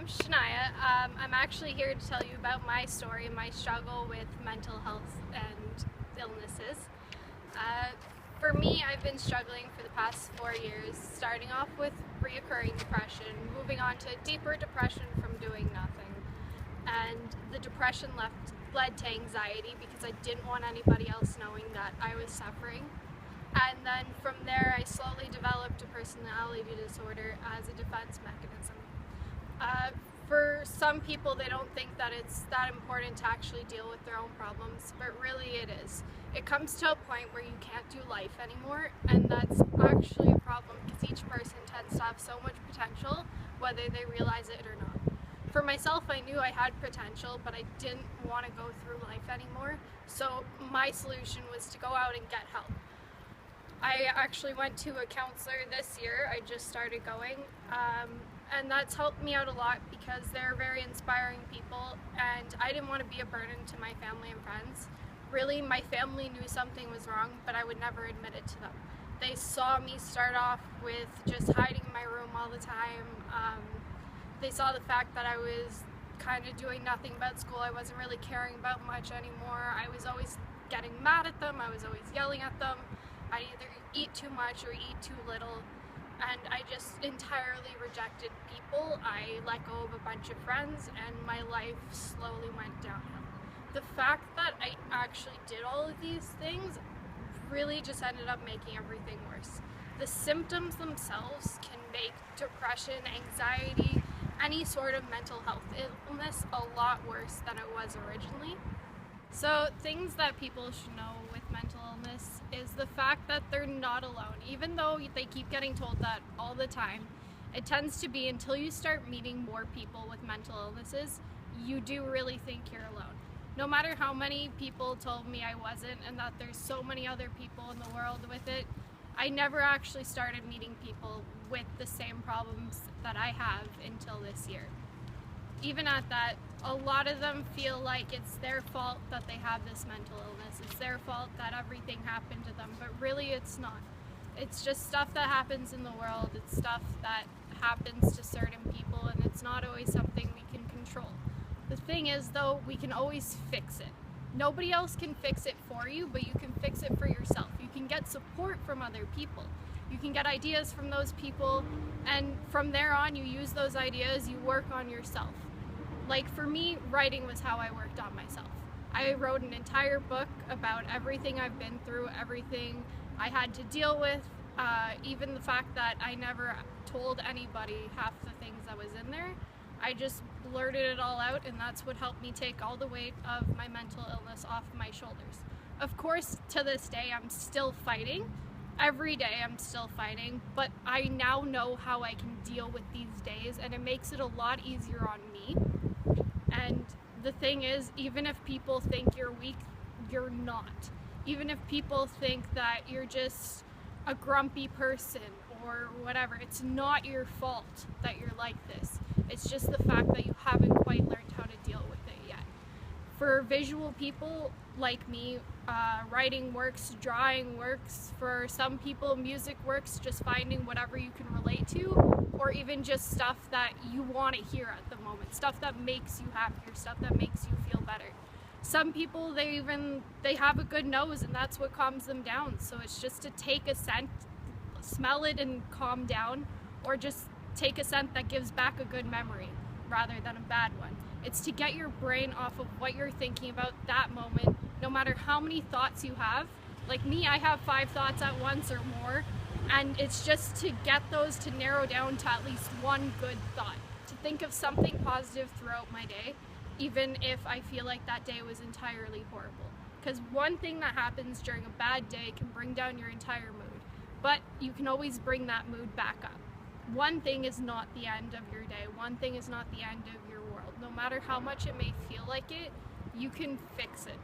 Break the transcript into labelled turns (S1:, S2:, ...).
S1: I'm Shania. I'm actually here to tell you about my story, my struggle with mental health and illnesses. For me, I've been struggling for the past 4 years, starting off with reoccurring depression, moving on to deeper depression from doing nothing. And the depression led to anxiety because I didn't want anybody else knowing that I was suffering. And then from there, I slowly developed a personality disorder as a defense mechanism. For some people, they don't think that it's that important to actually deal with their own problems, but really it is. It comes to a point where you can't do life anymore, and that's actually a problem because each person tends to have so much potential, whether they realize it or not. For myself, I knew I had potential, but I didn't want to go through life anymore, so my solution was to go out and get help. I actually went to a counselor this year. I just started going, and that's helped me out a lot because they're very inspiring people, and I didn't want to be a burden to my family and friends. Really, my family knew something was wrong, but I would never admit it to them. They saw me start off with just hiding in my room all the time. They saw the fact that I was kind of doing nothing about school. I wasn't really caring about much anymore. I was always getting mad at them. I was always yelling at them. I'd either eat too much or eat too little, and I just entirely rejected people. I let go of a bunch of friends, and my life slowly went downhill. The fact that I actually did all of these things really just ended up making everything worse. The symptoms themselves can make depression, anxiety, any sort of mental health illness a lot worse than it was originally. So things that people should know with mental illness is the fact that they're not alone. Even though they keep getting told that all the time, it tends to be until you start meeting more people with mental illnesses, you do really think you're alone. No matter how many people told me I wasn't and that there's so many other people in the world with it, I never actually started meeting people with the same problems that I have until this year. Even at that, a lot of them feel like it's their fault that they have this mental illness. It's their fault that everything happened to them, but really it's not. It's just stuff that happens in the world. It's stuff that happens to certain people, and it's not always something we can control. The thing is, though, we can always fix it. Nobody else can fix it for you, but you can fix it for yourself. You can get support from other people. You can get ideas from those people, and from there on, you use those ideas, you work on yourself. Like for me, writing was how I worked on myself. I wrote an entire book about everything I've been through, everything I had to deal with, even the fact that I never told anybody half the things that was in there. I just blurted it all out, and that's what helped me take all the weight of my mental illness off my shoulders. Of course, to this day, I'm still fighting. Every day I'm still fighting, but I now know how I can deal with these days, and it makes it a lot easier on me. And the thing is, even if people think you're weak, you're not. Even if people think that you're just a grumpy person or whatever, it's not your fault that you're like this. It's just the fact that you haven't quite learned how to deal with it yet. For visual people like me, writing works, drawing works. For some people, music works, just finding whatever you can relate to, or even just stuff that you want to hear at the moment, stuff that makes you happier, stuff that makes you feel better. Some people, they have a good nose, and that's what calms them down. So it's just to take a scent, smell it and calm down, or just take a scent that gives back a good memory rather than a bad one. It's to get your brain off of what you're thinking about that moment, no matter how many thoughts you have. Like me, I have 5 thoughts at once or more, and it's just to get those to narrow down to at least one good thought. To think of something positive throughout my day, even if I feel like that day was entirely horrible. Because one thing that happens during a bad day can bring down your entire mood, but you can always bring that mood back up. One thing is not the end of your day. One thing is not the end of your world. No matter how much it may feel like it, you can fix it.